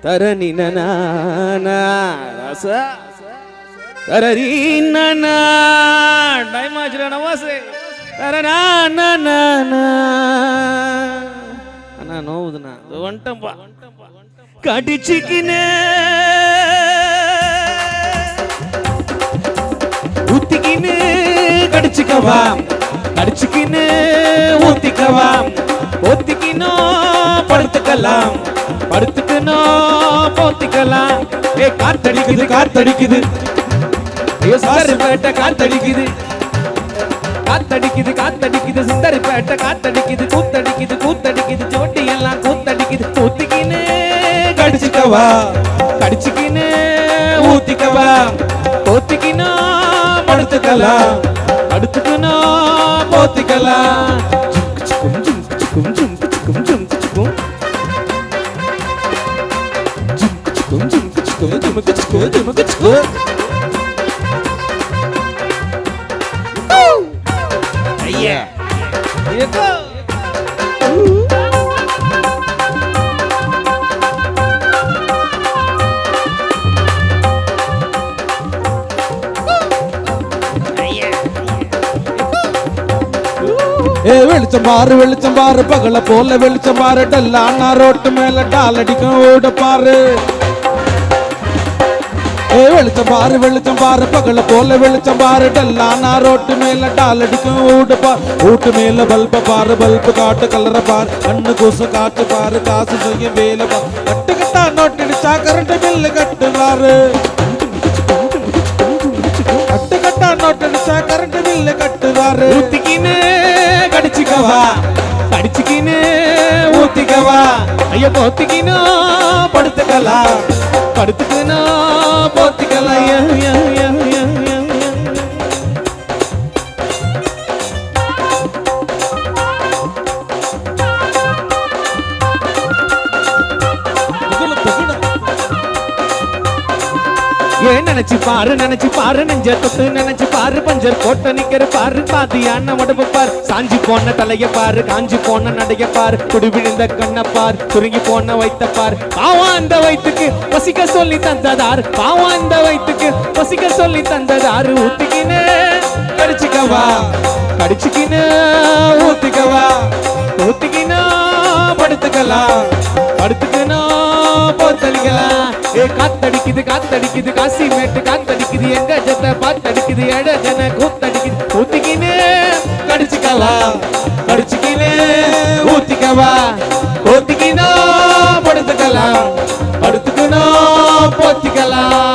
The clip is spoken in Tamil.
தரணி ரச தரரி டைம் ஆச்சுடா நவாசே தரனா அண்ணா நோவுதுண்ணா வந்துட்டம்பா கடிச்சிக்கினே ஊத்திக்கின்னு கடிச்சுக்கவா கடிச்சுக்கின்னு ஊத்திக்கவா ஊத்திக்கினோ படுத்துக்கலாம் படுத்துக்கணும் போத்திக்கலாம் ஏ காத்தடிக்குது காத்தடிக்குது சுந்தரிப்பேட்டை காத்தடிக்குது காத்தடிக்குது காத்தடிக்குது சுந்தரிப்பேட்டை காத்தடிக்குது கூத்தடிக்குது கூத்தடிக்குது சோட்டி எல்லாம் கூத்தடிக்குது ஊத்திக்கின்னு கடிச்சுக்கவா கடிச்சுக்கின்னு ஊத்திக்கவா போத்திக்கணும் படுத்துக்கலாம் படுத்துக்கணும் போத்திக்கலாம் வெளிச்சம் பாரு பகல போல வெளிச்சம் பாரு டல்லானா ரோட்டு மேல டால் அடிக்கும் ஓட பாரு வெளிச்சம் பாரு பகல போல வெளிச்சம் பாரு டல்லானா ரோட்டு மேல டால் அடிக்கும் ஓட பாரு வீட்டு மேல பல்ப பாரு பல்பு காட்டு கலர பாரு கண்ணு கூச காட்டு பாரு காசு செய்ய வேலை பாரு கட்டு கட்டா நோட்டு அடிச்சா கரண்ட் பில்லு கட்டுவாரு கட்டு கட்டா நோட்டு அடிச்சா கரண்ட் பில்லு கட்டுவாரு கடிச்சுக்கவா கடிச்சுக்கின்னு ஊத்திக்கவா ஐயோ போத்திக்கினோ படுத்துக்கலாம் படுத்துக்கினோ போத்திக்கலாம் நினைச்சு பாரு நெஞ்ச தொட்டு நினைச்சு பாரு பஞ்சர் போட்ட நிக்கிற பாரு பாதியான உடம்பு பாரு சாஞ்சி போன தலைய பாரு காஞ்சி போன நடைய பாரு குடி விழுந்த கண்ண பாரு சுருங்கி போன வைத்த பாரு பாவம் அந்த வயிற்றுக்கு பசிக்க சொல்லி தந்ததாரு பாவம் அந்த வயிற்றுக்கு பசிக்க சொல்லி தந்ததாரு ஊத்திக்கின்னு கடிச்சுக்கவா கடிச்சுக்கின்னு ஊத்திக்கவா ஊத்திக்கின்னு படுத்துக்கலாம் படுத்துக்கணும் போத்தலிக்கலாம் ஏ காத்தடிக்குது காத்தடிக்குது காசி மேட்டு காத்தடிக்குது எங்க ஜத்தை பாத்தடிக்குது எட ஜன கூத்தடிக்குது ஊத்திக்கின்னு கடிச்சுக்கவா கடிச்சுக்கின்னு ஊத்திக்கவா ஊத்திக்கினோ படுத்துக்கலாம் படுத்துக்கணும் போத்திக்கலாம்